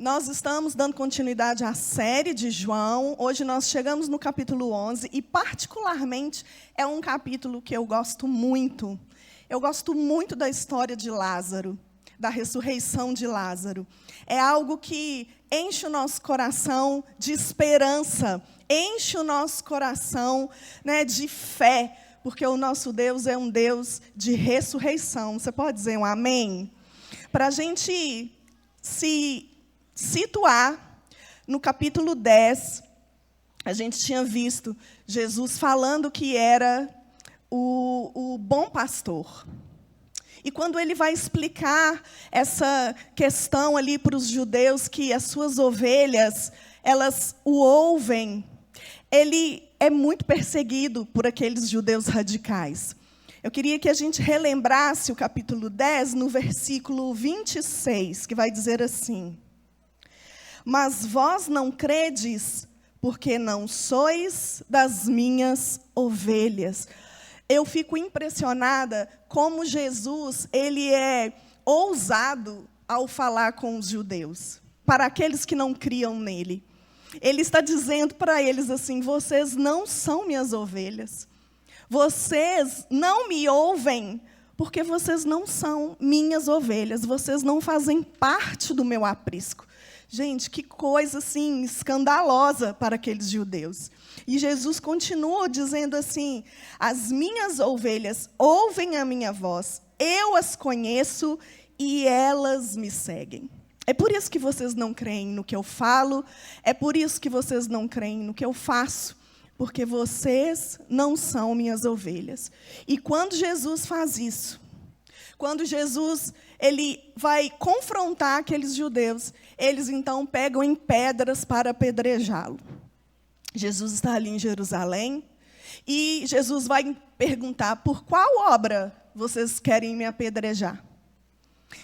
Nós estamos dando continuidade à série de João. Hoje nós chegamos no capítulo 11 e, particularmente, é um capítulo que eu gosto muito. Eu gosto muito da história de Lázaro, da ressurreição de Lázaro. É algo que enche o nosso coração de esperança, enche o nosso coração, de fé, porque o nosso Deus é um Deus de ressurreição. Você pode dizer um amém? Para a gente se situar, no capítulo 10, a gente tinha visto Jesus falando que era o bom pastor. E quando ele vai explicar essa questão ali para os judeus, que as suas ovelhas, elas o ouvem, ele é muito perseguido por aqueles judeus radicais. Eu queria que a gente relembrasse o capítulo 10, no versículo 26, que vai dizer assim: mas vós não credes, porque não sois das minhas ovelhas. Eu fico impressionada como Jesus, ele é ousado ao falar com os judeus, para aqueles que não criam nele. Ele está dizendo para eles assim: vocês não são minhas ovelhas. Vocês não me ouvem, porque vocês não são minhas ovelhas. Vocês não fazem parte do meu aprisco. Gente, que coisa assim escandalosa para aqueles judeus. E Jesus continuou dizendo assim: as minhas ovelhas ouvem a minha voz, eu as conheço e elas me seguem. É por isso que vocês não creem no que eu falo, é por isso que vocês não creem no que eu faço, porque vocês não são minhas ovelhas. E quando Jesus faz isso, quando Jesus ele vai confrontar aqueles judeus, eles então pegam em pedras para apedrejá-lo. Jesus está ali em Jerusalém e Jesus vai perguntar: por qual obra vocês querem me apedrejar?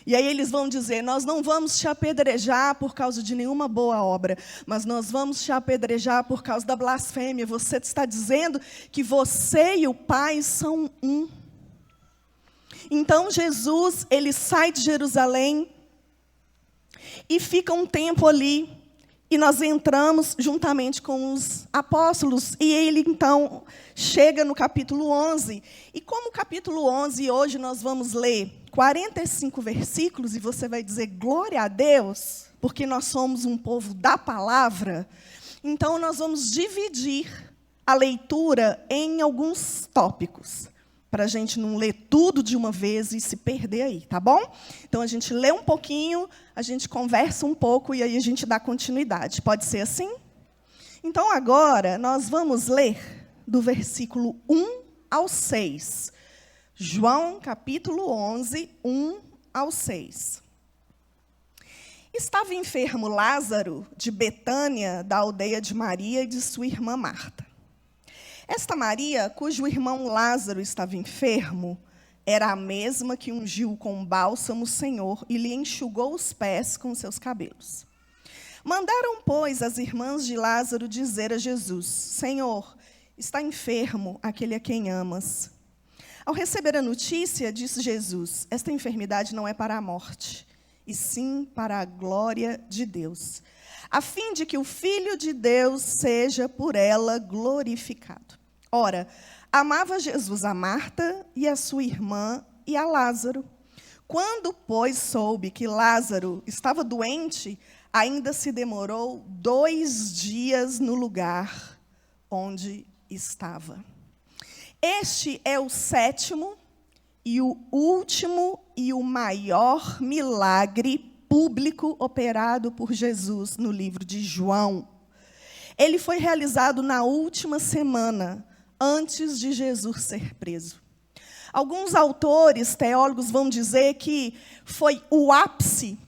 E aí eles vão dizer: nós não vamos te apedrejar por causa de nenhuma boa obra, mas nós vamos te apedrejar por causa da blasfêmia. Você está dizendo que você e o Pai são um. Então Jesus, ele sai de Jerusalém e fica um tempo ali, e nós entramos juntamente com os apóstolos, e ele então chega no capítulo 11, e como o capítulo 11, hoje nós vamos ler 45 versículos, e você vai dizer glória a Deus, porque nós somos um povo da palavra, então nós vamos dividir a leitura em alguns tópicos, para a gente não ler tudo de uma vez e se perder aí, tá bom? Então, a gente lê um pouquinho, a gente conversa um pouco e aí a gente dá continuidade. Pode ser assim? Então, agora, nós vamos ler do versículo 1 ao 6. João, capítulo 11, 1 ao 6. Estava enfermo Lázaro, de Betânia, da aldeia de Maria e de sua irmã Marta. Esta Maria, cujo irmão Lázaro estava enfermo, era a mesma que ungiu com bálsamo o Senhor e lhe enxugou os pés com seus cabelos. Mandaram, pois, as irmãs de Lázaro dizer a Jesus: Senhor, está enfermo aquele a quem amas. Ao receber a notícia, disse Jesus: esta enfermidade não é para a morte, e sim para a glória de Deus, a fim de que o Filho de Deus seja por ela glorificado. Ora, amava Jesus a Marta e a sua irmã e a Lázaro. Quando, pois, soube que Lázaro estava doente, ainda se demorou 2 dias no lugar onde estava. Este é o 7º e o último e o maior milagre público operado por Jesus no livro de João. Ele foi realizado na última semana, antes de Jesus ser preso. Alguns autores, teólogos, vão dizer que foi o ápice,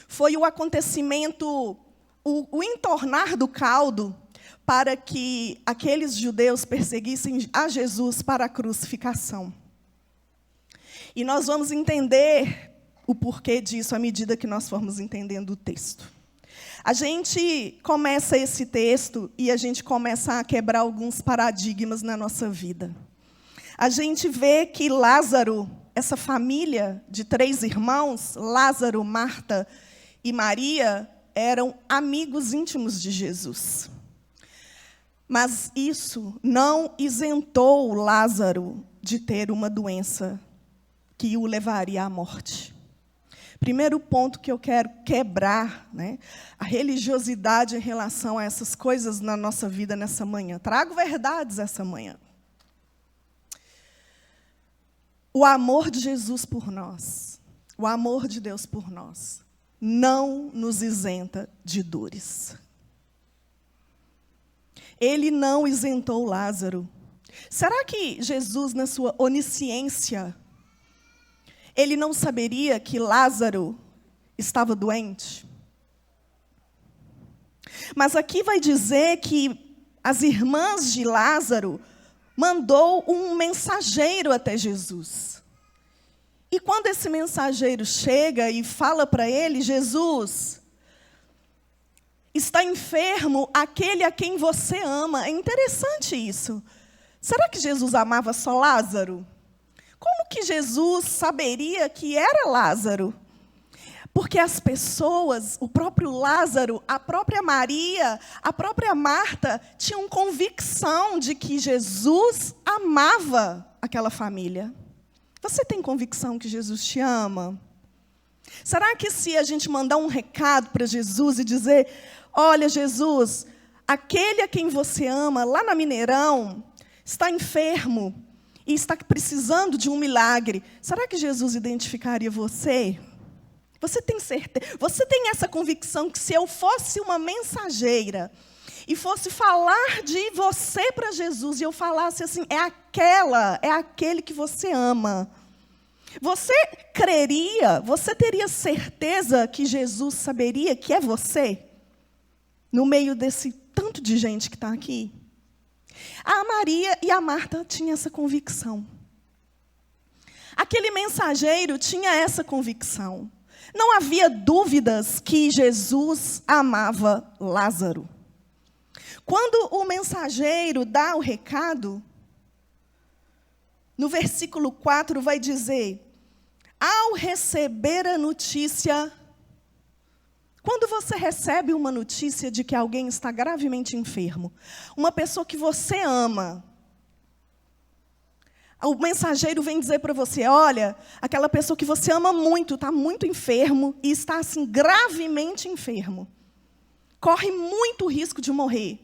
foi o acontecimento, o entornar do caldo para que aqueles judeus perseguissem a Jesus para a crucificação. E nós vamos entender o porquê disso à medida que nós formos entendendo o texto. A gente começa esse texto e a gente começa a quebrar alguns paradigmas na nossa vida. A gente vê que Lázaro, essa família de 3 irmãos, Lázaro, Marta e Maria, eram amigos íntimos de Jesus. Mas isso não isentou Lázaro de ter uma doença que o levaria à morte. Primeiro ponto que eu quero quebrar, né, a religiosidade em relação a essas coisas na nossa vida nessa manhã. Trago verdades essa manhã. O amor de Jesus por nós, o amor de Deus por nós, não nos isenta de dores. Ele não isentou Lázaro. Será que Jesus, na sua onisciência, ele não saberia que Lázaro estava doente? Mas aqui vai dizer que as irmãs de Lázaro mandou um mensageiro até Jesus. E quando esse mensageiro chega e fala para ele, Jesus, está enfermo aquele a quem você ama. É interessante isso. Será que Jesus amava só Lázaro? Como que Jesus saberia que era Lázaro? Porque as pessoas, o próprio Lázaro, a própria Maria, a própria Marta, tinham convicção de que Jesus amava aquela família. Você tem convicção que Jesus te ama? Será que se a gente mandar um recado para Jesus e dizer, olha, Jesus, aquele a quem você ama, lá na Mineirão, está enfermo e está precisando de um milagre, será que Jesus identificaria você? Você tem certeza? Você tem essa convicção que se eu fosse uma mensageira e fosse falar de você para Jesus e eu falasse assim, é aquele que você ama. Você creria, você teria certeza que Jesus saberia que é você? No meio desse tanto de gente que está aqui? A Maria e a Marta tinham essa convicção. Aquele mensageiro tinha essa convicção. Não havia dúvidas que Jesus amava Lázaro. Quando o mensageiro dá o recado, no versículo 4 vai dizer, ao receber a notícia, quando você recebe uma notícia de que alguém está gravemente enfermo, uma pessoa que você ama, o mensageiro vem dizer para você, olha, aquela pessoa que você ama muito, está muito enfermo e está assim gravemente enfermo. Corre muito risco de morrer.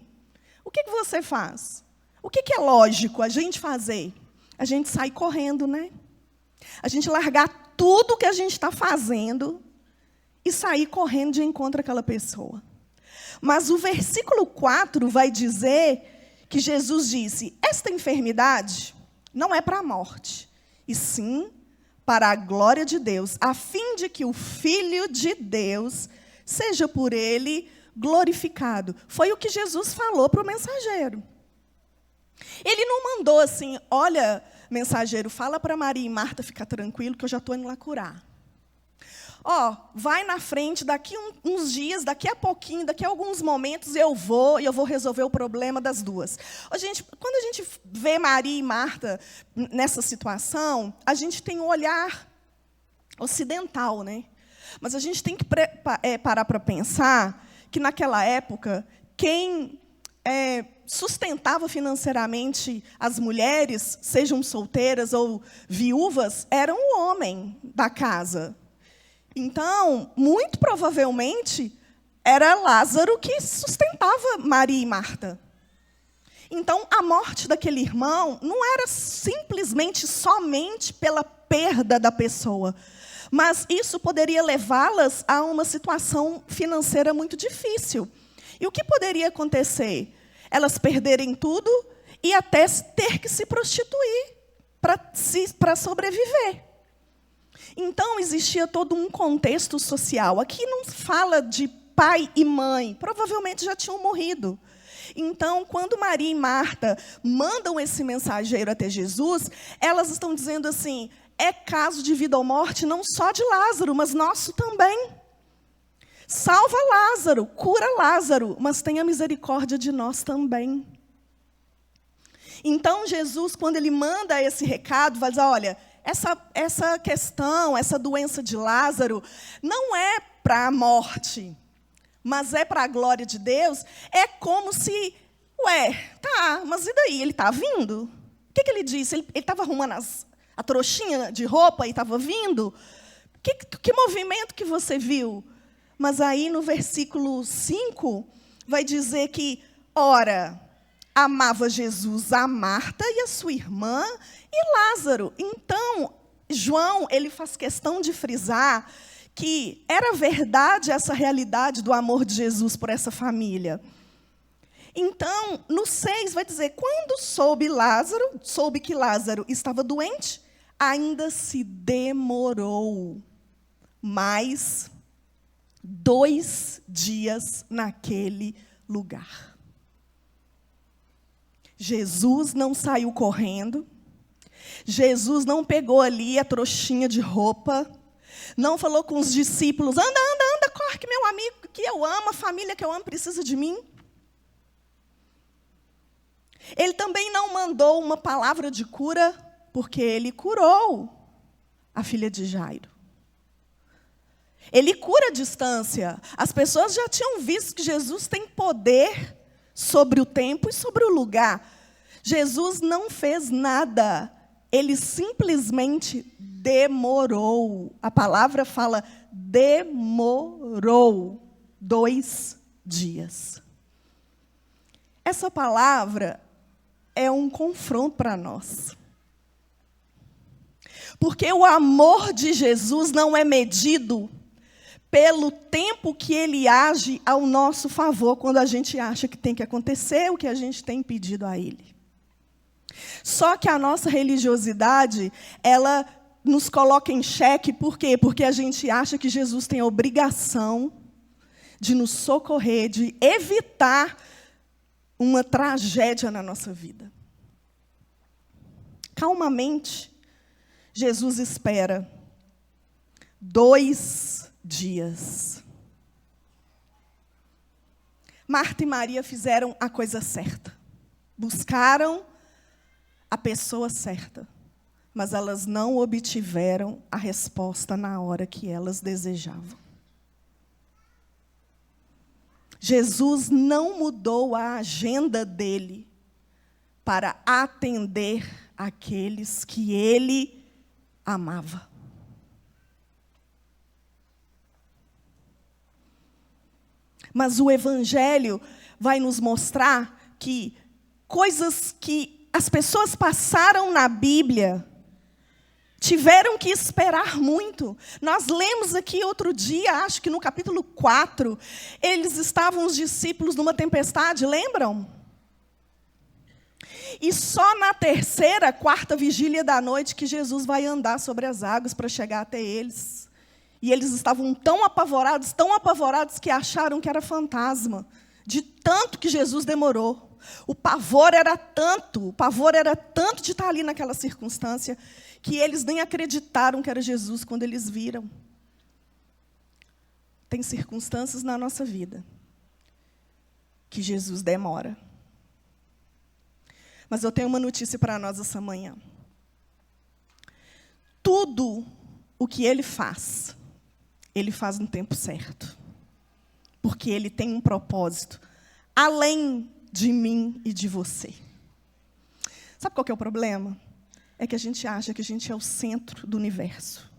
O que você faz? O que é lógico a gente fazer? A gente sai correndo, né? A gente largar tudo que a gente está fazendo e sair correndo de encontro àquela pessoa. Mas o versículo 4 vai dizer que Jesus disse, esta enfermidade não é para a morte, e sim para a glória de Deus, a fim de que o Filho de Deus seja por ele glorificado. Foi o que Jesus falou para o mensageiro. Ele não mandou assim, olha, mensageiro, fala para Maria e Marta ficar tranquilo que eu já estou indo lá curar. Vai na frente, daqui uns dias, daqui a pouquinho, daqui a alguns momentos eu vou resolver o problema das duas. Gente, quando a gente vê Maria e Marta nessa situação, a gente tem um olhar ocidental, né? Mas a gente tem que parar para pensar que naquela época, quem sustentava financeiramente as mulheres, sejam solteiras ou viúvas, era o homem da casa. Então, muito provavelmente, era Lázaro que sustentava Maria e Marta. Então, a morte daquele irmão não era simplesmente somente pela perda da pessoa, mas isso poderia levá-las a uma situação financeira muito difícil. E o que poderia acontecer? Elas perderem tudo e até ter que se prostituir para sobreviver. Então, existia todo um contexto social. Aqui não fala de pai e mãe, provavelmente já tinham morrido. Então, quando Maria e Marta mandam esse mensageiro até Jesus, elas estão dizendo assim, é caso de vida ou morte, não só de Lázaro, mas nosso também. Salva Lázaro, cura Lázaro, mas tenha misericórdia de nós também. Então, Jesus, quando ele manda esse recado, vai dizer, olha, essa questão, essa doença de Lázaro, não é para a morte, mas é para a glória de Deus, é como se, mas e daí? Ele está vindo? O que ele disse? Ele estava arrumando a trouxinha de roupa e estava vindo? Que movimento que você viu? Mas aí no versículo 5, vai dizer que, ora, amava Jesus a Marta e a sua irmã e Lázaro. Então, João, ele faz questão de frisar que era verdade essa realidade do amor de Jesus por essa família. Então, no 6 vai dizer, quando soube que Lázaro estava doente, ainda se demorou mais 2 dias naquele lugar. Jesus não saiu correndo, Jesus não pegou ali a trouxinha de roupa, não falou com os discípulos, anda, corre que meu amigo que eu amo, a família que eu amo precisa de mim. Ele também não mandou uma palavra de cura, porque ele curou a filha de Jairo. Ele cura a distância. As pessoas já tinham visto que Jesus tem poder sobre o tempo e sobre o lugar. Jesus não fez nada. Ele simplesmente demorou. A palavra fala demorou 2 dias. Essa palavra é um confronto para nós. Porque o amor de Jesus não é medido pelo tempo que ele age ao nosso favor, quando a gente acha que tem que acontecer o que a gente tem pedido a ele. Só que a nossa religiosidade, ela nos coloca em xeque, por quê? Porque a gente acha que Jesus tem a obrigação de nos socorrer, de evitar uma tragédia na nossa vida. Calmamente, Jesus espera 2 dias. Marta e Maria fizeram a coisa certa. Buscaram a pessoa certa, mas elas não obtiveram a resposta na hora que elas desejavam. Jesus não mudou a agenda dele para atender aqueles que ele amava. Mas o Evangelho vai nos mostrar que coisas que as pessoas passaram na Bíblia tiveram que esperar muito. Nós lemos aqui outro dia, acho que no capítulo 4, eles estavam, os discípulos, numa tempestade, lembram? E só na 3ª, 4ª vigília da noite que Jesus vai andar sobre as águas para chegar até eles. E eles estavam tão apavorados que acharam que era fantasma, de tanto que Jesus demorou. O pavor era tanto de estar ali naquela circunstância, que eles nem acreditaram que era Jesus quando eles viram. Tem circunstâncias na nossa vida que Jesus demora. Mas eu tenho uma notícia para nós essa manhã. Tudo o que ele faz no tempo certo. Porque ele tem um propósito além de mim e de você. Sabe qual que é o problema? É que a gente acha que a gente é o centro do universo.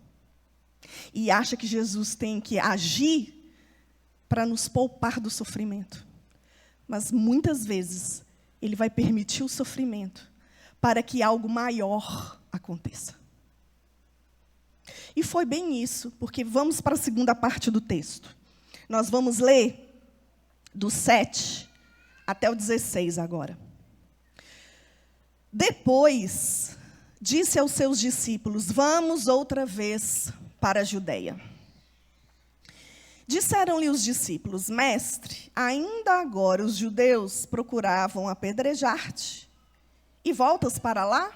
E acha que Jesus tem que agir para nos poupar do sofrimento. Mas muitas vezes ele vai permitir o sofrimento para que algo maior aconteça. E foi bem isso, porque vamos para a segunda parte do texto. Nós vamos ler do 7 até o 16 agora. Depois, disse aos seus discípulos, vamos outra vez para a Judeia. Disseram-lhe os discípulos, mestre, ainda agora os judeus procuravam apedrejar-te, e voltas para lá?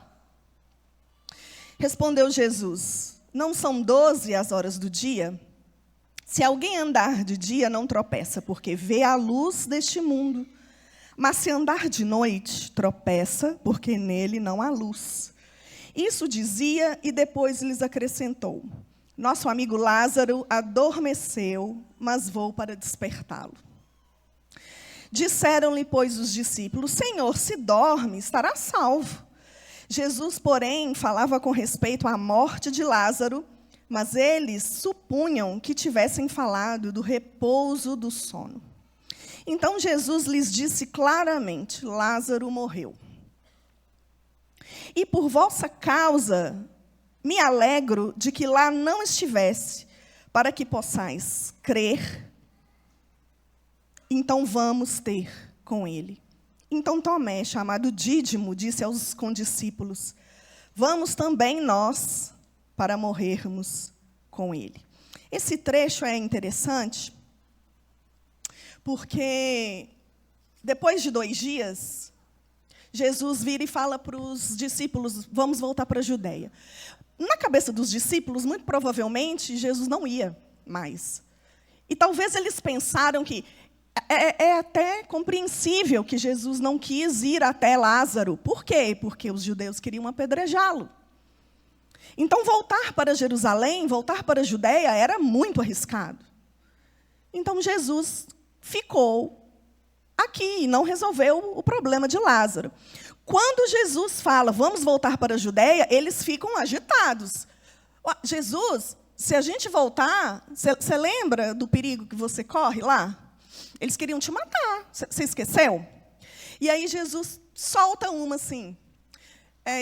Respondeu Jesus, não são 12 as horas do dia? Se alguém andar de dia, não tropeça, porque vê a luz deste mundo. Mas se andar de noite, tropeça, porque nele não há luz. Isso dizia e depois lhes acrescentou, Nosso amigo Lázaro adormeceu, mas vou para despertá-lo. Disseram-lhe, pois, os discípulos: Senhor, se dorme, estará salvo. Jesus, porém, falava com respeito à morte de Lázaro, mas eles supunham que tivessem falado do repouso do sono. Então Jesus lhes disse claramente: Lázaro morreu. E por vossa causa me alegro de que lá não estivesse, para que possais crer. Então vamos ter com ele. Então Tomé, chamado Dídimo, disse aos condiscípulos: vamos também nós para morrermos com ele. Esse trecho é interessante, porque depois de 2 dias, Jesus vira e fala para os discípulos: vamos voltar para a Judeia. Na cabeça dos discípulos, muito provavelmente, Jesus não ia mais. E talvez eles pensaram que é até compreensível que Jesus não quis ir até Lázaro. Por quê? Porque os judeus queriam apedrejá-lo. Então, voltar para Jerusalém, voltar para a Judeia, era muito arriscado. Então, Jesus ficou aqui e não resolveu o problema de Lázaro. Quando Jesus fala, vamos voltar para a Judeia, eles ficam agitados. Jesus, se a gente voltar, você lembra do perigo que você corre lá? Eles queriam te matar. Você esqueceu? E aí Jesus solta uma assim: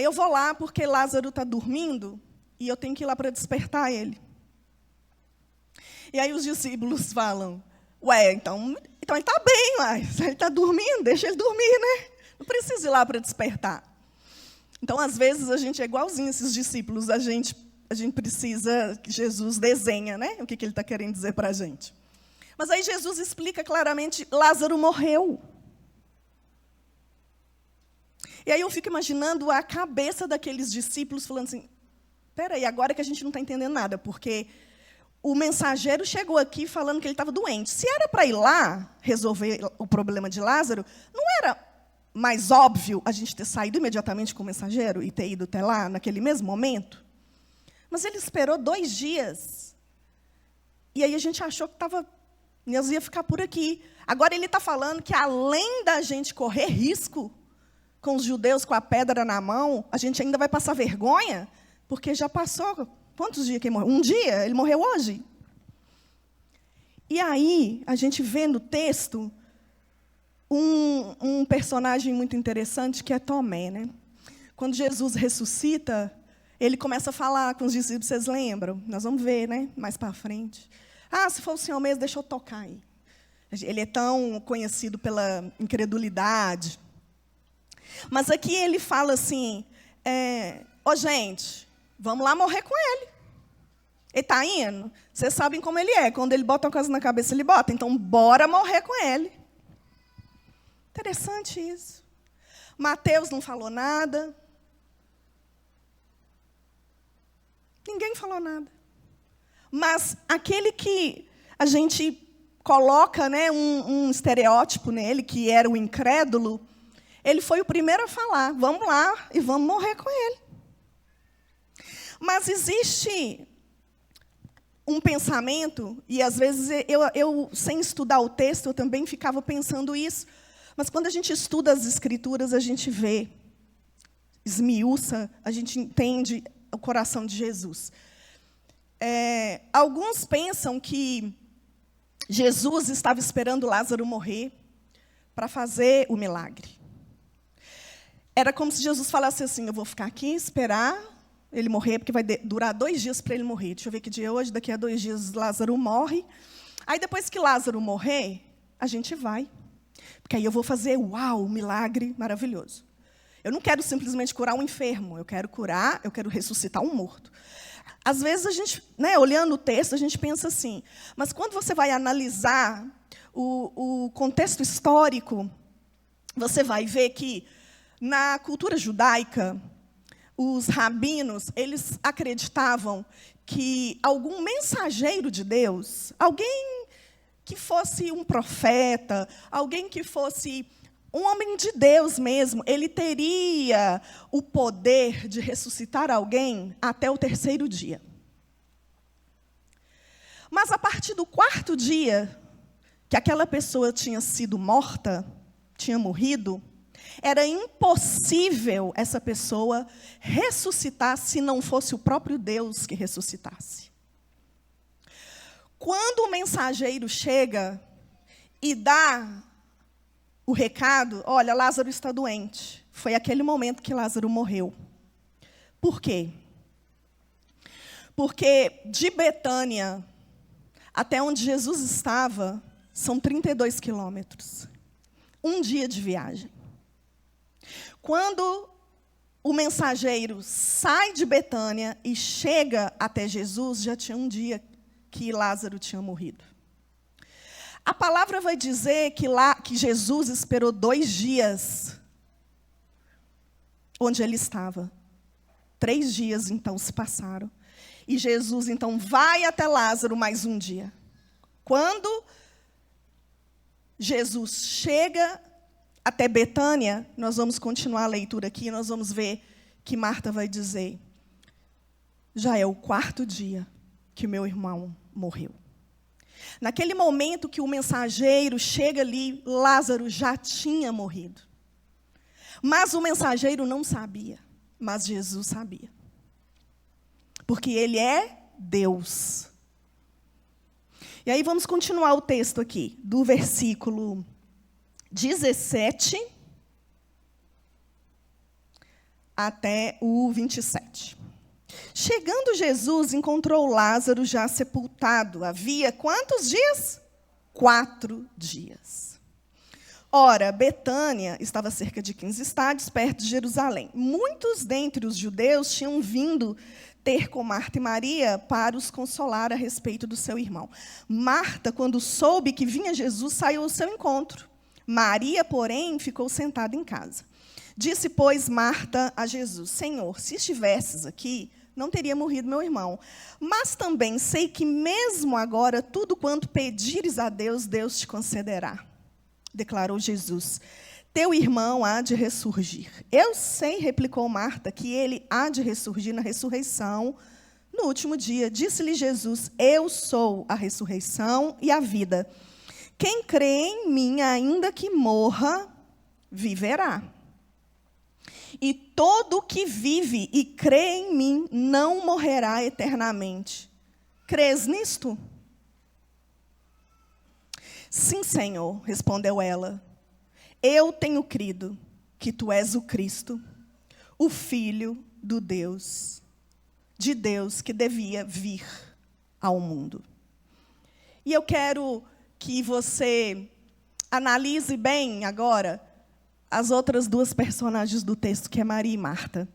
eu vou lá porque Lázaro está dormindo e eu tenho que ir lá para despertar ele. E aí os discípulos falam: ué, então ele está bem, mas ele está dormindo, deixa ele dormir, né? Não precisa ir lá para despertar. Então, às vezes, a gente é igualzinho esses discípulos. A gente precisa que Jesus desenha, né? O que ele está querendo dizer para a gente. Mas aí Jesus explica claramente: Lázaro morreu. E aí eu fico imaginando a cabeça daqueles discípulos falando assim: peraí, agora que a gente não está entendendo nada, porque o mensageiro chegou aqui falando que ele estava doente. Se era para ir lá resolver o problema de Lázaro, não era mais óbvio a gente ter saído imediatamente com o mensageiro e ter ido até lá naquele mesmo momento? Mas ele esperou 2 dias. E aí a gente achou que nós ia ficar por aqui. Agora ele está falando que, além da gente correr risco com os judeus com a pedra na mão, a gente ainda vai passar vergonha, porque já passou. Quantos dias que ele morreu? 1 dia? Ele morreu hoje. E aí, a gente vê no texto um personagem muito interessante, que é Tomé, né? Quando Jesus ressuscita, ele começa a falar com os discípulos, vocês lembram? Nós vamos ver, né? Mais para frente. Se for o Senhor mesmo, deixa eu tocar aí. Ele é tão conhecido pela incredulidade. Mas aqui ele fala assim: gente, vamos lá morrer com ele. Ele está indo. Vocês sabem como ele é. Quando ele bota uma coisa na cabeça, ele bota. Então, bora morrer com ele. Interessante isso. Mateus não falou nada. Ninguém falou nada. Mas aquele que a gente coloca, né, um estereótipo nele, que era o incrédulo, ele foi o primeiro a falar: vamos lá e vamos morrer com ele. Mas existe um pensamento, e às vezes eu sem estudar o texto, eu também ficava pensando isso. Mas quando a gente estuda as Escrituras, a gente vê, esmiuça, a gente entende o coração de Jesus. Alguns pensam que Jesus estava esperando Lázaro morrer para fazer o milagre. Era como se Jesus falasse assim: eu vou ficar aqui, esperar ele morrer, porque vai durar 2 dias para ele morrer. Deixa eu ver que dia é hoje, daqui a 2 dias Lázaro morre. Aí depois que Lázaro morrer, a gente vai. Porque aí eu vou fazer, um milagre maravilhoso. Eu não quero simplesmente curar um enfermo, eu quero ressuscitar um morto. Às vezes a gente, né, olhando o texto, a gente pensa assim, mas quando você vai analisar o contexto histórico, você vai ver que na cultura judaica, os rabinos, eles acreditavam que algum mensageiro de Deus, alguém que fosse um profeta, alguém que fosse um homem de Deus mesmo, ele teria o poder de ressuscitar alguém até o 3º dia. Mas a partir do 4º dia, que aquela pessoa tinha sido morta, tinha morrido, era impossível essa pessoa ressuscitar se não fosse o próprio Deus que ressuscitasse. Quando o mensageiro chega e dá o recado, olha, Lázaro está doente. Foi aquele momento que Lázaro morreu. Por quê? Porque de Betânia até onde Jesus estava, são 32 quilômetros. Um dia de viagem. Quando o mensageiro sai de Betânia e chega até Jesus, já tinha um dia que Lázaro tinha morrido. A palavra vai dizer que Jesus esperou 2 dias onde ele estava. 3 dias, então, se passaram. E Jesus, então, vai até Lázaro mais um dia. Quando Jesus chega até Betânia, nós vamos continuar a leitura aqui, nós vamos ver que Marta vai dizer, já é o 4º dia que meu irmão morreu. Naquele momento que o mensageiro chega ali, Lázaro já tinha morrido. Mas o mensageiro não sabia, mas Jesus sabia. Porque ele é Deus. E aí vamos continuar o texto aqui, do versículo 17 até o 27. Chegando Jesus, encontrou Lázaro já sepultado. Havia quantos dias? 4 dias. Ora, Betânia estava a cerca de 15 estádios, perto de Jerusalém. Muitos dentre os judeus tinham vindo ter com Marta e Maria para os consolar a respeito do seu irmão. Marta, quando soube que vinha Jesus, saiu ao seu encontro. Maria, porém, ficou sentada em casa. Disse, pois, Marta a Jesus, Senhor, se estivesses aqui, não teria morrido meu irmão. Mas também sei que mesmo agora, tudo quanto pedires a Deus, Deus te concederá. Declarou Jesus, teu irmão há de ressurgir. Eu sei, replicou Marta, que ele há de ressurgir na ressurreição no último dia. Disse-lhe Jesus, eu sou a ressurreição e a vida. Quem crê em mim, ainda que morra, viverá. E todo que vive e crê em mim não morrerá eternamente. Crês nisto? Sim, Senhor, respondeu ela. Eu tenho crido que tu és o Cristo, o Filho de Deus que devia vir ao mundo. E eu quero que você analise bem agora as outras 2 personagens do texto, que é Maria e Marta.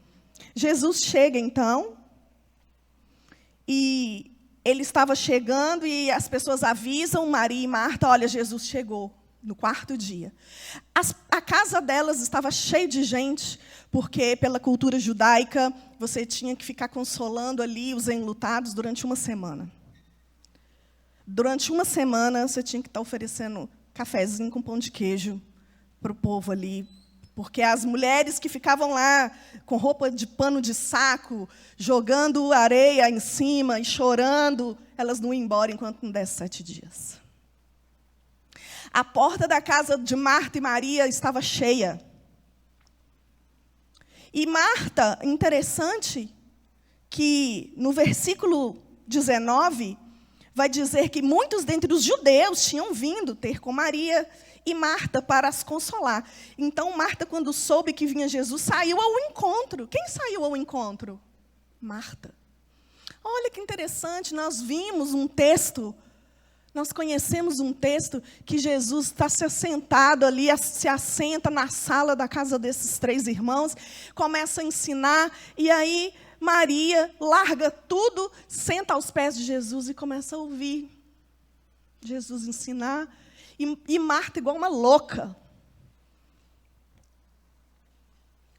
Jesus chega, então, e ele estava chegando, e as pessoas avisam Maria e Marta, olha, Jesus chegou, no 4º dia. A casa delas estava cheia de gente, porque, pela cultura judaica, você tinha que ficar consolando ali os enlutados durante uma semana. Durante uma semana, você tinha que estar oferecendo cafezinho com pão de queijo para o povo ali, porque as mulheres que ficavam lá com roupa de pano de saco, jogando areia em cima e chorando, elas não iam embora enquanto não desse 7 dias. A porta da casa de Marta e Maria estava cheia. E Marta, interessante que no versículo 19, vai dizer que muitos dentre os judeus tinham vindo ter com Maria e Marta para as consolar. Então, Marta, quando soube que vinha Jesus, saiu ao encontro. Quem saiu ao encontro? Marta. Olha que interessante, nós vimos um texto, nós conhecemos um texto que Jesus está se assentado ali, se assenta na sala da casa desses 3 irmãos, começa a ensinar, e aí Maria larga tudo, senta aos pés de Jesus e começa a ouvir Jesus ensinar. E Marta, igual uma louca,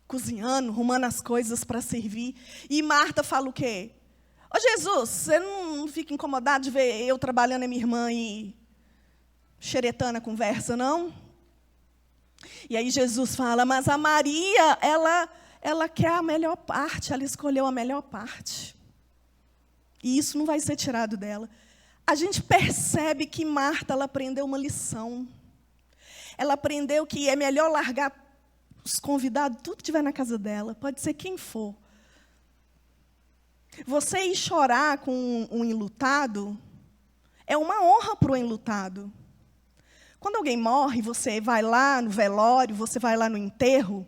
cozinhando, arrumando as coisas para servir. E Marta fala o quê? Ô Jesus, você não fica incomodado de ver eu trabalhando e minha irmã e xeretando a conversa, não? E aí Jesus fala, mas a Maria, ela quer a melhor parte, ela escolheu a melhor parte. E isso não vai ser tirado dela. a gente percebe que Marta, ela aprendeu uma lição. Ela aprendeu que é melhor largar os convidados, tudo que tiver na casa dela, pode ser quem for. Você ir chorar com um enlutado é uma honra para o enlutado. Quando alguém morre, você vai lá no velório, você vai lá no enterro,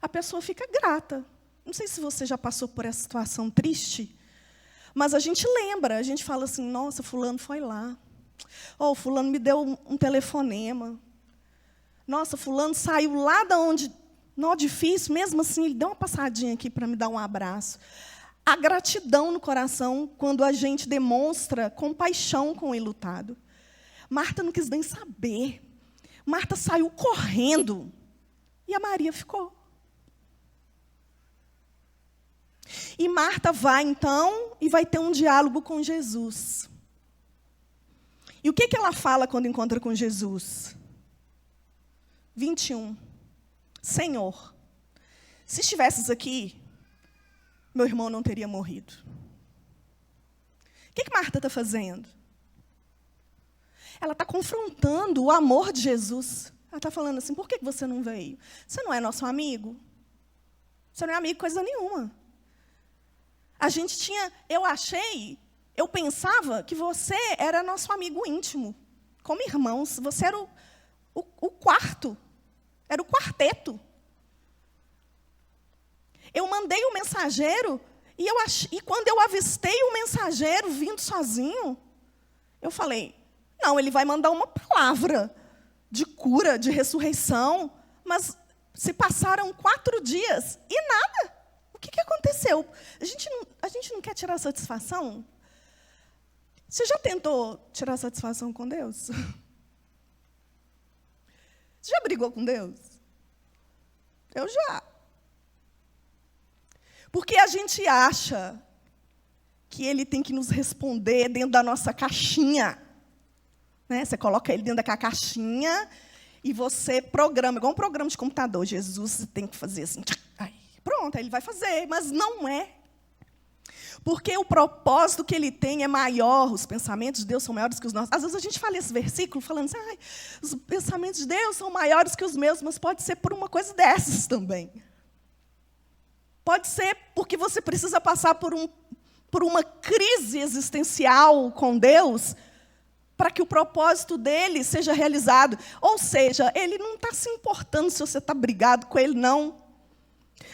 a pessoa fica grata. Não sei se você já passou por essa situação triste, mas a gente lembra, a gente fala assim, nossa, fulano foi lá. Ou fulano me deu um telefonema. Nossa, fulano saiu lá de onde, não difícil, mesmo assim, ele deu uma passadinha aqui para me dar um abraço. A gratidão no coração quando a gente demonstra compaixão com o enlutado. Marta não quis nem saber. Marta saiu correndo e a Maria ficou. E Marta vai, então, e vai ter um diálogo com Jesus. E o que ela fala quando encontra com Jesus? 21. Senhor, se estivesses aqui, meu irmão não teria morrido. O que Marta está fazendo? Ela está confrontando o amor de Jesus. Ela está falando assim, por que você não veio? Você não é nosso amigo? Você não é amigo coisa nenhuma. A gente tinha, eu pensava que você era nosso amigo íntimo, como irmãos. Você era o quarto, era o quarteto. Eu mandei o mensageiro, e quando eu avistei o mensageiro vindo sozinho, eu falei, não, ele vai mandar uma palavra de cura, de ressurreição, mas se passaram 4 dias e nada. O que aconteceu? A gente não quer tirar satisfação? Você já tentou tirar satisfação com Deus? Você já brigou com Deus? Eu já. Porque a gente acha que Ele tem que nos responder dentro da nossa caixinha. Né? Você coloca Ele dentro daquela caixinha e você programa, igual um programa de computador. Jesus tem que fazer assim. Aí, pronto, aí Ele vai fazer, mas não é. Porque o propósito que Ele tem é maior, os pensamentos de Deus são maiores que os nossos. Às vezes a gente fala esse versículo falando assim, os pensamentos de Deus são maiores que os meus, mas pode ser por uma coisa dessas também. Pode ser porque você precisa passar por uma crise existencial com Deus para que o propósito dele seja realizado. Ou seja, Ele não está se importando se você está brigado com Ele, não.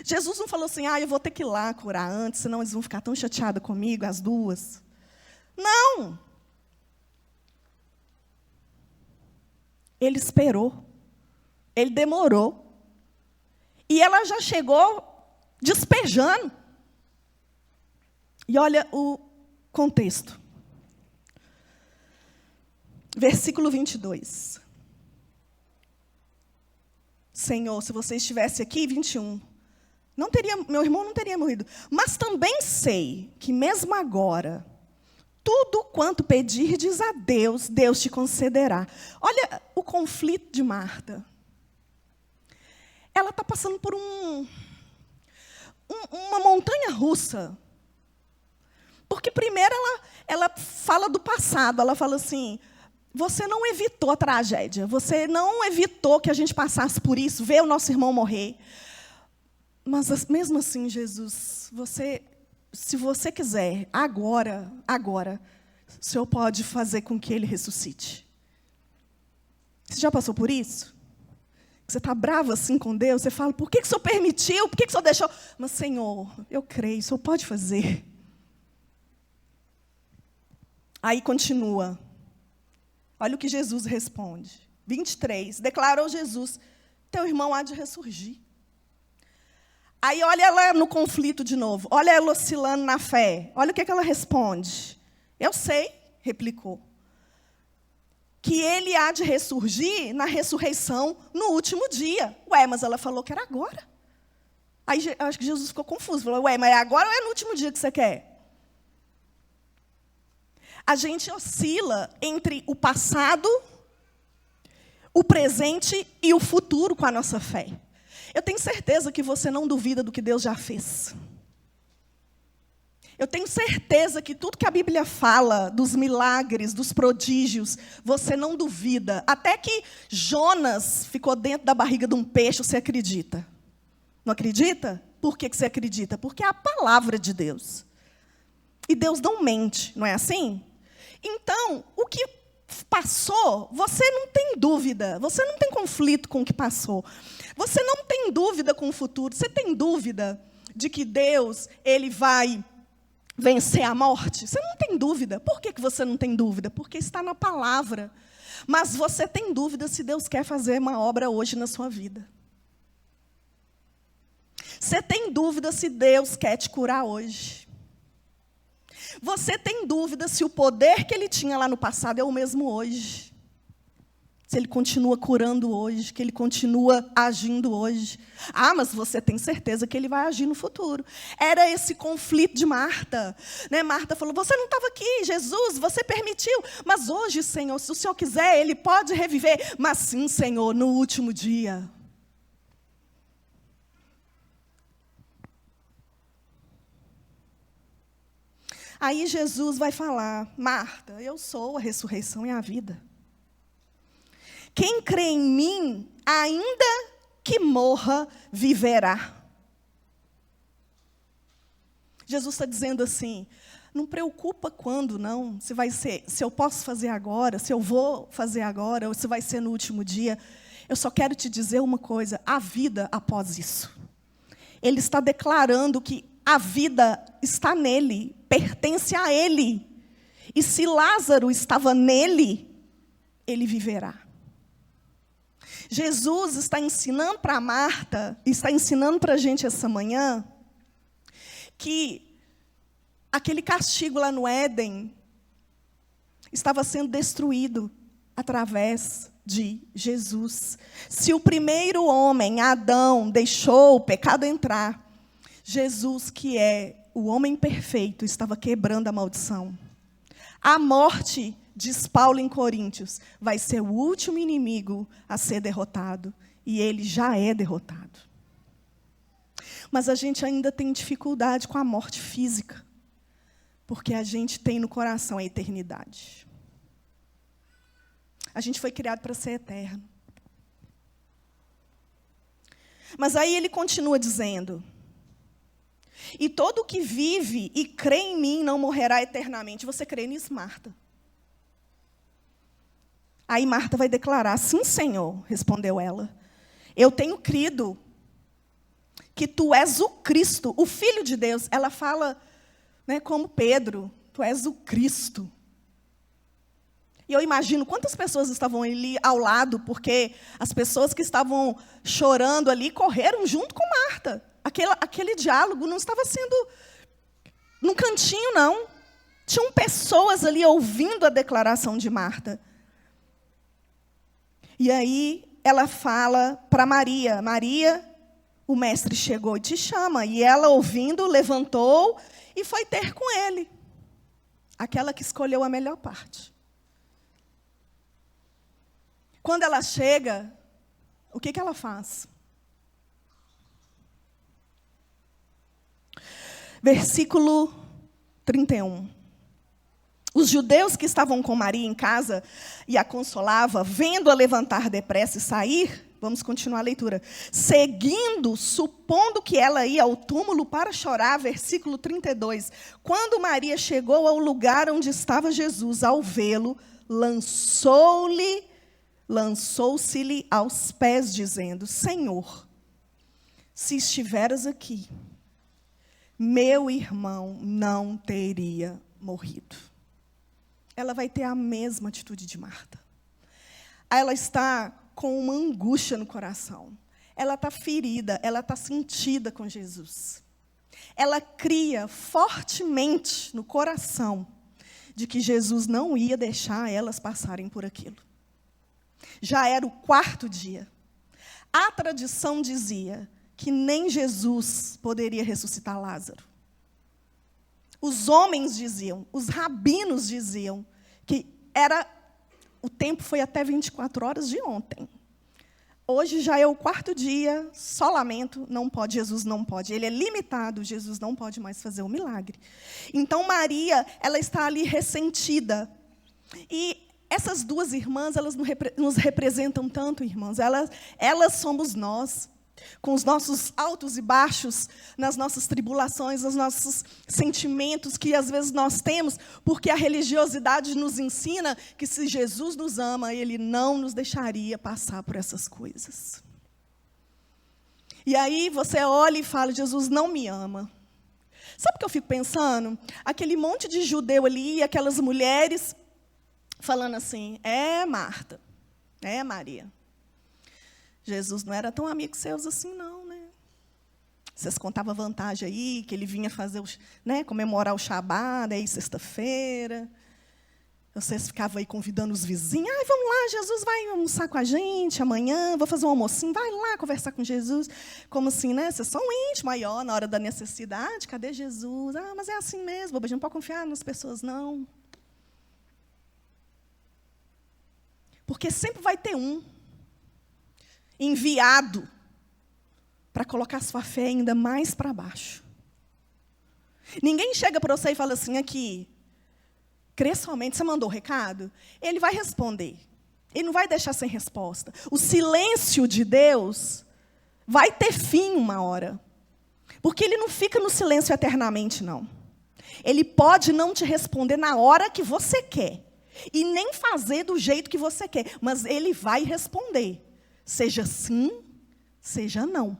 Jesus não falou assim, eu vou ter que ir lá curar antes, senão eles vão ficar tão chateados comigo, as duas. Não. Ele esperou. Ele demorou. E ela já chegou despejando. E olha o contexto. Versículo 22. Senhor, se você estivesse aqui, 21, meu irmão não teria morrido. Mas também sei que mesmo agora, tudo quanto pedirdes a Deus, Deus te concederá. Olha o conflito de Marta. Ela está passando por uma montanha russa. Porque primeiro ela fala do passado, ela fala assim, você não evitou a tragédia, você não evitou que a gente passasse por isso, ver o nosso irmão morrer. Mas mesmo assim, Jesus, se você quiser, agora, o Senhor pode fazer com que ele ressuscite. Você já passou por isso? Você está bravo assim com Deus, você fala, por que o Senhor permitiu? Por que o Senhor deixou? Mas, Senhor, eu creio, o Senhor pode fazer. Aí continua. Olha o que Jesus responde. 23, declarou Jesus, teu irmão há de ressurgir. Aí olha ela no conflito de novo, olha ela oscilando na fé. Olha o que ela responde. Eu sei, replicou, que ele há de ressurgir na ressurreição no último dia. Mas ela falou que era agora. Aí acho que Jesus ficou confuso. Falou, mas é agora ou é no último dia que você quer? A gente oscila entre o passado, o presente e o futuro com a nossa fé. Eu tenho certeza que você não duvida do que Deus já fez. Eu tenho certeza que tudo que a Bíblia fala, dos milagres, dos prodígios, você não duvida. Até que Jonas ficou dentro da barriga de um peixe, você acredita. Não acredita? Por que você acredita? Porque é a palavra de Deus. E Deus não mente, não é assim? Então, o que passou, você não tem dúvida. Você não tem conflito com o que passou. Você não tem dúvida com o futuro. Você tem dúvida de que Deus, Ele vai vencer a morte? Você não tem dúvida. Por que você não tem dúvida? Porque está na palavra. Mas você tem dúvida se Deus quer fazer uma obra hoje na sua vida. Você tem dúvida se Deus quer te curar hoje. Você tem dúvida se o poder que Ele tinha lá no passado é o mesmo hoje. Se Ele continua curando hoje, que Ele continua agindo hoje. Ah, mas você tem certeza que Ele vai agir no futuro. Era esse conflito de Marta. Né? Marta falou, você não estava aqui, Jesus, você permitiu. Mas hoje, Senhor, se o Senhor quiser, Ele pode reviver. Mas sim, Senhor, no último dia. Aí Jesus vai falar, Marta, eu sou a ressurreição e a vida. Quem crê em mim, ainda que morra, viverá. Jesus está dizendo assim, não preocupa quando, não, se vai ser, se eu posso fazer agora, se eu vou fazer agora, ou se vai ser no último dia. Eu só quero te dizer uma coisa, a vida após isso. Ele está declarando que a vida está nele, pertence a ele. E se Lázaro estava nele, ele viverá. Jesus está ensinando para Marta, está ensinando para a gente essa manhã, que aquele castigo lá no Éden estava sendo destruído através de Jesus. Se o primeiro homem, Adão, deixou o pecado entrar, Jesus, que é o homem perfeito, estava quebrando a maldição. A morte, diz Paulo em Coríntios, vai ser o último inimigo a ser derrotado. E ele já é derrotado. Mas a gente ainda tem dificuldade com a morte física. Porque a gente tem no coração a eternidade. A gente foi criado para ser eterno. Mas aí ele continua dizendo, e todo que vive e crê em mim não morrerá eternamente. Você crê nisso, Marta? Aí Marta vai declarar, sim, Senhor, respondeu ela. Eu tenho crido que tu és o Cristo, o Filho de Deus. Ela fala, né, como Pedro, tu és o Cristo. E eu imagino quantas pessoas estavam ali ao lado, porque as pessoas que estavam chorando ali correram junto com Marta. Aquele diálogo não estava sendo num cantinho, não. Tinham pessoas ali ouvindo a declaração de Marta. E aí ela fala para Maria, Maria, o mestre chegou e te chama. E ela, ouvindo, levantou e foi ter com ele. Aquela que escolheu a melhor parte. Quando ela chega, o que ela faz? Versículo 31. Os judeus que estavam com Maria em casa e a consolava, vendo-a levantar depressa e sair, vamos continuar a leitura, seguindo, supondo que ela ia ao túmulo para chorar, versículo 32. Quando Maria chegou ao lugar onde estava Jesus, ao vê-lo, lançou-se-lhe aos pés, dizendo, Senhor, se estiveras aqui, meu irmão não teria morrido. Ela vai ter a mesma atitude de Marta. Ela está com uma angústia no coração. Ela está ferida, ela está sentida com Jesus. Ela cria fortemente no coração de que Jesus não ia deixar elas passarem por aquilo. Já era o 4º dia. A tradição dizia que nem Jesus poderia ressuscitar Lázaro. Os homens diziam, os rabinos diziam, que o tempo foi até 24 horas de ontem. Hoje já é o 4º dia, só lamento, não pode, Jesus não pode. Ele é limitado, Jesus não pode mais fazer o milagre. Então, Maria, ela está ali ressentida. E essas duas irmãs, elas nos representam tanto, irmãos. Elas somos nós, com os nossos altos e baixos, nas nossas tribulações, nos nossos sentimentos que às vezes nós temos, porque a religiosidade nos ensina que se Jesus nos ama, Ele não nos deixaria passar por essas coisas. E aí você olha e fala, Jesus não me ama. Sabe o que eu fico pensando? Aquele monte de judeu ali, aquelas mulheres, falando assim, Marta, Maria. Jesus não era tão amigo seus assim, não, né? Vocês contavam vantagem aí, que ele vinha fazer, comemorar o Shabat, aí sexta-feira. Vocês ficavam aí convidando os vizinhos. Vamos lá, Jesus vai almoçar com a gente amanhã, vou fazer um almocinho, vai lá conversar com Jesus. Como assim, né? Vocês são íntimos, aí, na hora da necessidade, cadê Jesus? Mas é assim mesmo, a gente não pode confiar nas pessoas, não. Porque sempre vai ter um enviado para colocar sua fé ainda mais para baixo. Ninguém chega para você e fala assim, aqui, crê somente, você mandou o recado? Ele vai responder. Ele não vai deixar sem resposta. O silêncio de Deus vai ter fim uma hora. Porque Ele não fica no silêncio eternamente, não. Ele pode não te responder na hora que você quer. E nem fazer do jeito que você quer. Mas Ele vai responder. Seja sim, seja não.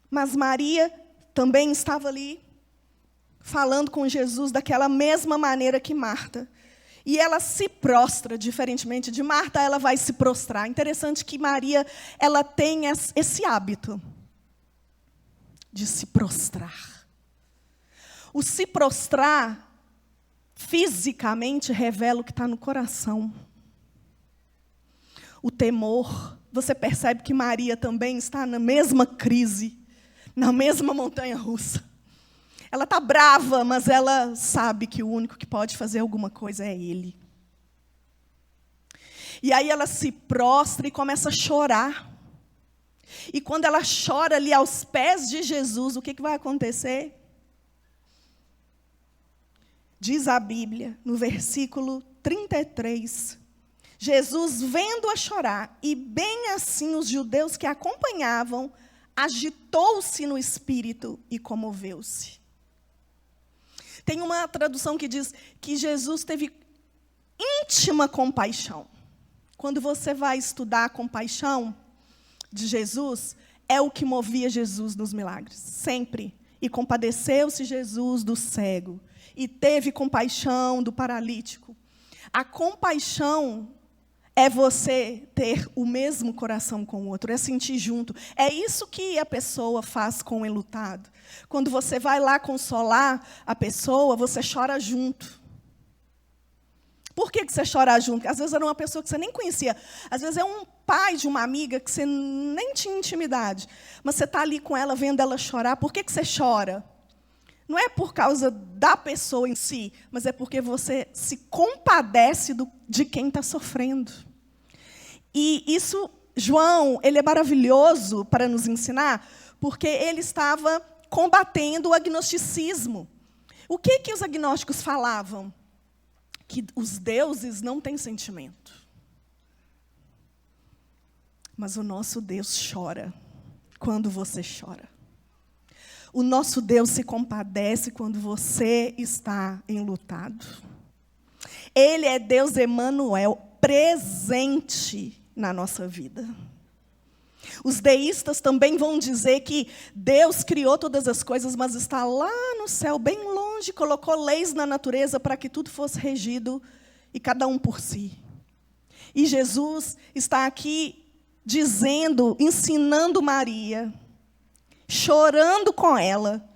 Mas Maria também estava ali, falando com Jesus daquela mesma maneira que Marta. E ela se prostra, diferentemente de Marta, ela vai se prostrar. Interessante que Maria, ela tem esse hábito de se prostrar. O se prostrar, fisicamente, revela o que está no coração. O temor. Você percebe que Maria também está na mesma crise, na mesma montanha-russa. Ela está brava, mas ela sabe que o único que pode fazer alguma coisa é Ele. E aí ela se prostra e começa a chorar. E quando ela chora ali aos pés de Jesus, o que vai acontecer? Diz a Bíblia, no versículo 33, Jesus, vendo-a chorar, e bem assim os judeus que a acompanhavam, agitou-se no espírito e comoveu-se. Tem uma tradução que diz que Jesus teve íntima compaixão. Quando você vai estudar a compaixão de Jesus, é o que movia Jesus nos milagres, sempre. E compadeceu-se Jesus do cego, e teve compaixão do paralítico. A compaixão é você ter o mesmo coração com o outro, é sentir junto. É isso que a pessoa faz com o enlutado. Quando você vai lá consolar a pessoa, você chora junto. Por que você chora junto? Porque às vezes era uma pessoa que você nem conhecia. Às vezes é um pai de uma amiga que você nem tinha intimidade. Mas você está ali com ela, vendo ela chorar. Por que você chora? Não é por causa da pessoa em si, mas é porque você se compadece de quem está sofrendo. E isso, João, ele é maravilhoso para nos ensinar, porque ele estava combatendo o agnosticismo. O que os agnósticos falavam? Que os deuses não têm sentimento. Mas o nosso Deus chora quando você chora. O nosso Deus se compadece quando você está enlutado. Ele é Deus Emanuel, presente na nossa vida. Os deístas também vão dizer que Deus criou todas as coisas, mas está lá no céu, bem longe, colocou leis na natureza para que tudo fosse regido, e cada um por si. E Jesus está aqui dizendo, ensinando Maria, chorando com ela,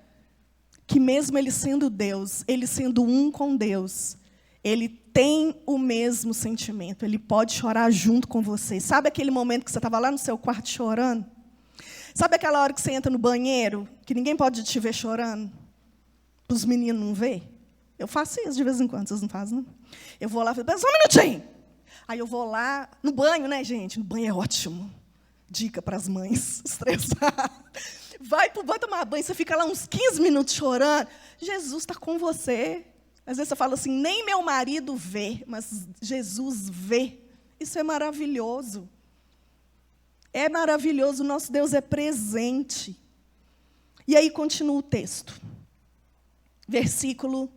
que mesmo Ele sendo Deus, Ele sendo um com Deus, Ele tem o mesmo sentimento, Ele pode chorar junto com você. Sabe aquele momento que você estava lá no seu quarto chorando? Sabe aquela hora que você entra no banheiro, que ninguém pode te ver chorando? Para os meninos não ver? Eu faço isso de vez em quando, vocês não fazem, não? Eu vou lá e falo, só um minutinho. Aí eu vou lá, no banho, né, gente? No banho é ótimo. Dica para as mães estressadas. Vai para o banho tomar banho, você fica lá uns 15 minutos chorando. Jesus está com você. Às vezes você fala assim, nem meu marido vê, mas Jesus vê. Isso é maravilhoso. É maravilhoso, o nosso Deus é presente. E aí continua o texto. Versículo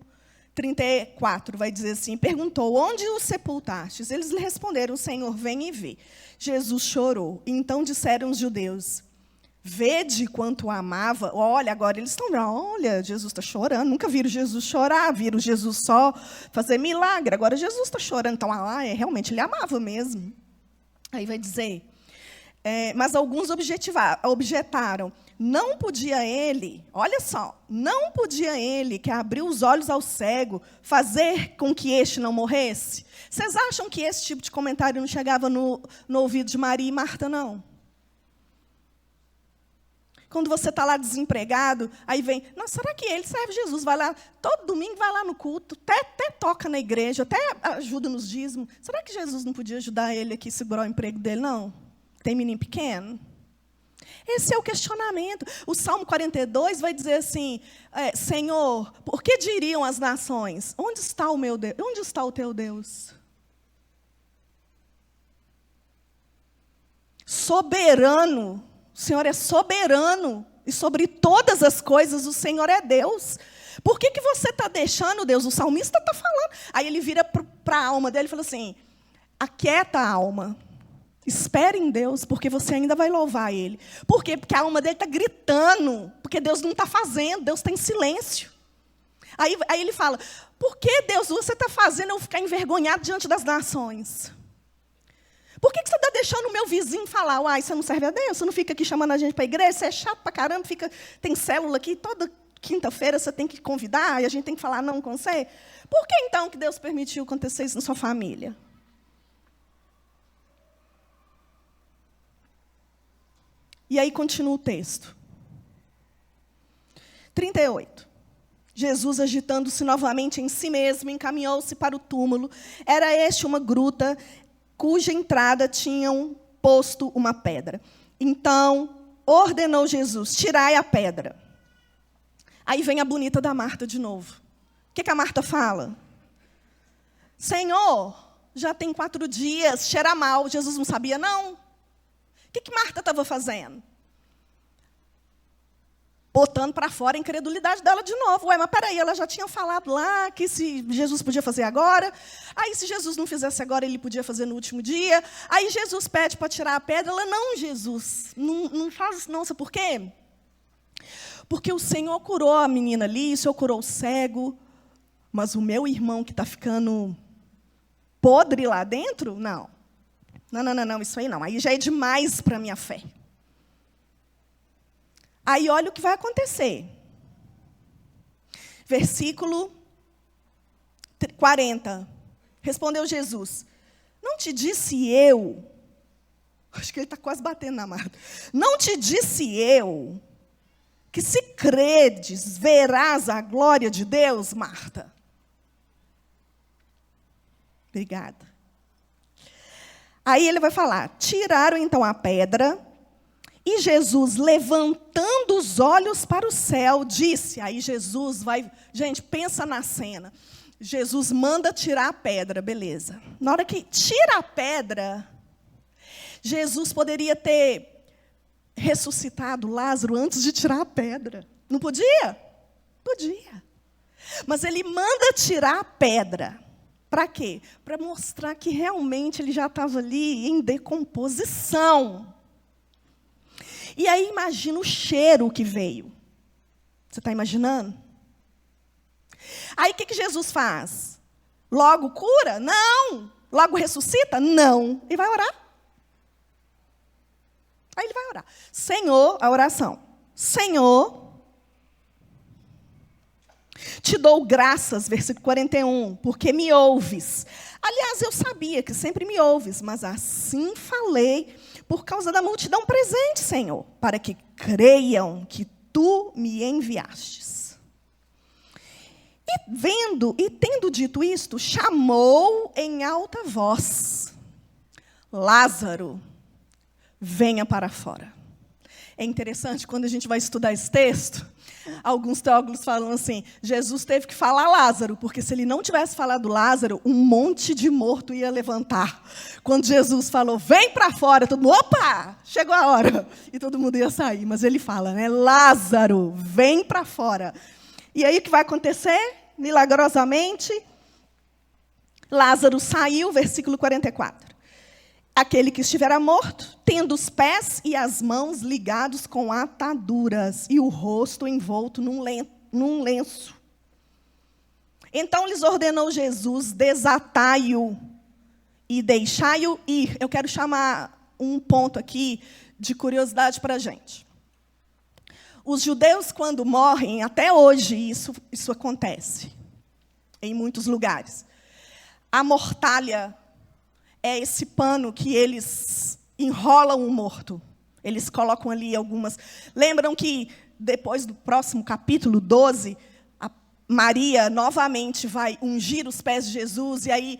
34, vai dizer assim, perguntou, onde o sepultastes? Eles lhe responderam, Senhor, vem e vê. Jesus chorou. Então disseram os judeus, vede quanto o amava. Olha, agora eles estão vendo, olha, Jesus está chorando. Nunca viram Jesus chorar, viram Jesus só fazer milagre. Agora Jesus está chorando. Então, realmente, ele amava mesmo. Aí vai dizer, mas alguns objetaram, não podia ele, olha só, não podia ele, que abriu os olhos ao cego, fazer com que este não morresse? Vocês acham que esse tipo de comentário não chegava no ouvido de Maria e Marta, não? Quando você está lá desempregado, aí vem, nossa, será que ele serve Jesus? Vai lá, todo domingo vai lá no culto, até toca na igreja, até ajuda nos dízimos. Será que Jesus não podia ajudar ele aqui a segurar o emprego dele, não? Tem menino pequeno? Esse é o questionamento. O Salmo 42 vai dizer assim, Senhor, por que diriam as nações? Onde está o meu Deus? Onde está o teu Deus? Soberano. O Senhor é soberano. E sobre todas as coisas o Senhor é Deus. Por que você está deixando Deus? O salmista está falando. Aí ele vira para a alma dele e fala assim, aquieta a alma. Espere em Deus, porque você ainda vai louvar Ele. Por quê? Porque a alma dele está gritando, porque Deus não está fazendo, Deus está em silêncio. Aí ele fala, por que, Deus, você está fazendo eu ficar envergonhado diante das nações? Por que você está deixando o meu vizinho falar, uai, você não serve a Deus, você não fica aqui chamando a gente para a igreja, você é chato para caramba, tem célula aqui, toda quinta-feira você tem que convidar, e a gente tem que falar não com você? Por que, então, que Deus permitiu acontecer isso na sua família? E aí continua o texto. 38. Jesus, agitando-se novamente em si mesmo, encaminhou-se para o túmulo. Era este uma gruta, cuja entrada tinham posto uma pedra. Então, ordenou Jesus, tirai a pedra. Aí vem a bonita da Marta de novo. O que a Marta fala? Senhor, já tem 4 dias, cheira mal. Jesus não sabia, não? O que Marta estava fazendo? Botando para fora a incredulidade dela de novo. Ué, mas peraí, ela já tinha falado lá que se Jesus podia fazer agora. Aí, se Jesus não fizesse agora, ele podia fazer no último dia. Aí, Jesus pede para tirar a pedra. Ela, não, Jesus, não faz isso não. Sabe por quê? Porque o Senhor curou a menina ali, o Senhor curou o cego. Mas o meu irmão que está ficando podre lá dentro, não. Não, isso aí não. Aí já é demais para a minha fé. Aí olha o que vai acontecer. Versículo 40. Respondeu Jesus, não te disse eu, acho que ele está quase batendo na Marta, não te disse eu, que se credes, verás a glória de Deus, Marta? Obrigada. Aí ele vai falar, tiraram então a pedra, e Jesus, levantando os olhos para o céu, disse, aí Jesus vai, gente, pensa na cena, Jesus manda tirar a pedra, beleza. Na hora que tira a pedra, Jesus poderia ter ressuscitado Lázaro antes de tirar a pedra. Não podia? Podia. Mas ele manda tirar a pedra. Para quê? Para mostrar que realmente ele já estava ali em decomposição. E aí imagina o cheiro que veio. Você está imaginando? Aí o que Jesus faz? Logo cura? Não. Logo ressuscita? Não. E vai orar. Aí ele vai orar. Senhor, a oração. Senhor, te dou graças, versículo 41, porque me ouves. Aliás, eu sabia que sempre me ouves, mas assim falei por causa da multidão presente, Senhor, para que creiam que tu me enviastes. E tendo dito isto, chamou em alta voz. Lázaro, venha para fora. É interessante, quando a gente vai estudar esse texto, alguns teólogos falam assim, Jesus teve que falar Lázaro, porque se ele não tivesse falado Lázaro, um monte de morto ia levantar. Quando Jesus falou, vem para fora, todo mundo, opa, chegou a hora. E todo mundo ia sair, mas ele fala, né, Lázaro, vem para fora. E aí o que vai acontecer? Milagrosamente, Lázaro saiu, versículo 44. Aquele que estivera morto, tendo os pés e as mãos ligados com ataduras e o rosto envolto num lenço. Então lhes ordenou Jesus, desatai-o e deixai-o ir. Eu quero chamar um ponto aqui de curiosidade para a gente. Os judeus, quando morrem, até hoje isso acontece, em muitos lugares. A mortalha é esse pano que eles enrolam o morto. Eles colocam ali algumas... Lembram que, depois do próximo capítulo 12, a Maria novamente vai ungir os pés de Jesus, e aí,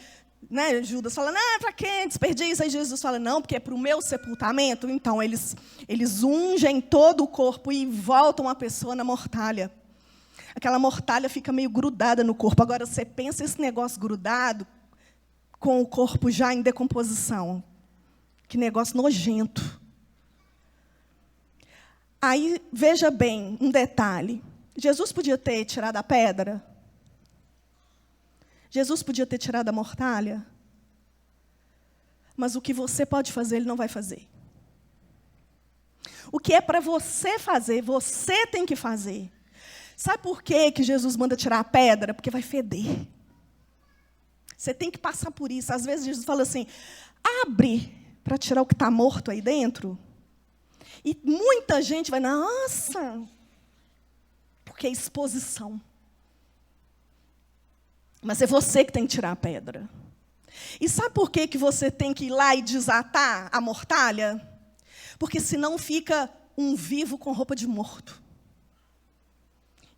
né, Judas fala, não, para quê? Desperdício. Aí Jesus fala, não, porque é para o meu sepultamento. Então, eles ungem todo o corpo e voltam a pessoa na mortalha. Aquela mortalha fica meio grudada no corpo. Agora, você pensa esse negócio grudado, com o corpo já em decomposição. Que negócio nojento. Aí, veja bem, um detalhe. Jesus podia ter tirado a pedra? Jesus podia ter tirado a mortalha? Mas o que você pode fazer, ele não vai fazer. O que é para você fazer, você tem que fazer. Sabe por que Jesus manda tirar a pedra? Porque vai feder. Você tem que passar por isso. Às vezes Jesus fala assim, abre para tirar o que está morto aí dentro. E muita gente vai, nossa, porque é exposição. Mas é você que tem que tirar a pedra. E sabe por que você tem que ir lá e desatar a mortalha? Porque senão fica um vivo com roupa de morto.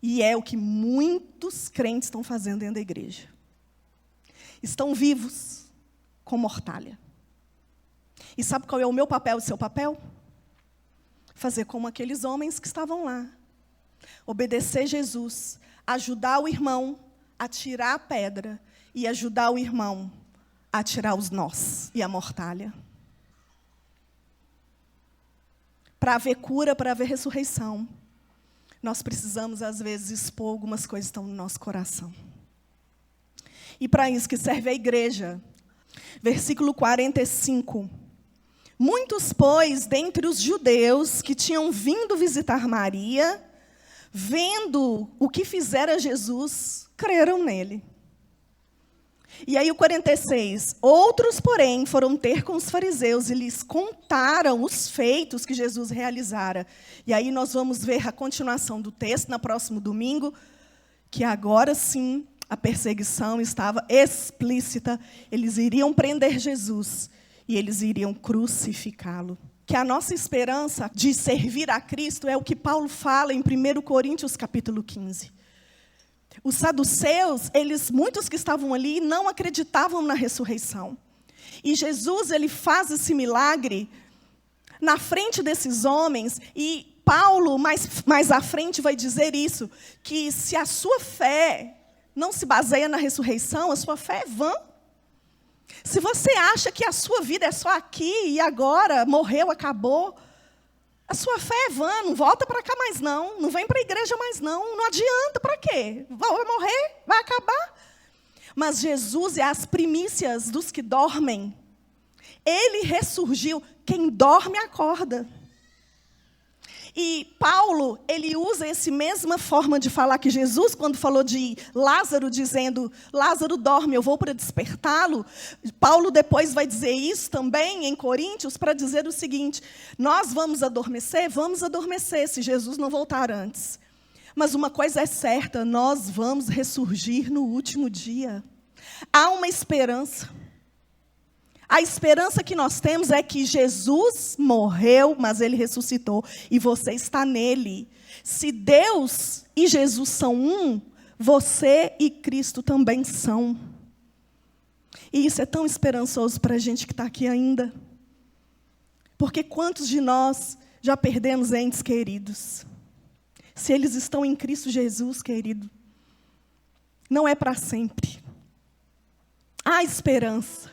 E é o que muitos crentes estão fazendo dentro da igreja. Estão vivos com mortalha. E sabe qual é o meu papel e o seu papel? Fazer como aqueles homens que estavam lá. Obedecer Jesus. Ajudar o irmão a tirar a pedra. E ajudar o irmão a tirar os nós e a mortalha. Para haver cura, para haver ressurreição, nós precisamos, às vezes, expor algumas coisas que estão no nosso coração. E para isso que serve a igreja. Versículo 45. Muitos, pois, dentre os judeus que tinham vindo visitar Maria, vendo o que fizera Jesus, creram nele. E aí o 46. Outros, porém, foram ter com os fariseus e lhes contaram os feitos que Jesus realizara. E aí nós vamos ver a continuação do texto no próximo domingo, que agora sim a perseguição estava explícita. Eles iriam prender Jesus e eles iriam crucificá-lo. Que a nossa esperança de servir a Cristo é o que Paulo fala em 1 Coríntios capítulo 15. Os saduceus, muitos que estavam ali, não acreditavam na ressurreição. E Jesus, ele faz esse milagre na frente desses homens. E Paulo, mais à frente, vai dizer isso, que se a sua fé não se baseia na ressurreição, a sua fé é vã. Se você acha que a sua vida é só aqui e agora, morreu, acabou, a sua fé é vã, não volta para cá mais não, não vem para a igreja mais não adianta, para quê? Vai morrer? Vai acabar? Mas Jesus é as primícias dos que dormem. Ele ressurgiu, quem dorme acorda. E Paulo, ele usa essa mesma forma de falar que Jesus, quando falou de Lázaro, dizendo, Lázaro dorme, eu vou para despertá-lo. Paulo depois vai dizer isso também em Coríntios, para dizer o seguinte, nós vamos adormecer, se Jesus não voltar antes. Mas uma coisa é certa, nós vamos ressurgir no último dia. Há uma esperança. A esperança que nós temos é que Jesus morreu, mas ele ressuscitou. E você está nele. Se Deus e Jesus são um, você e Cristo também são. E isso é tão esperançoso para a gente que está aqui ainda. Porque quantos de nós já perdemos entes queridos? Se eles estão em Cristo Jesus, querido, não é para sempre. Há esperança.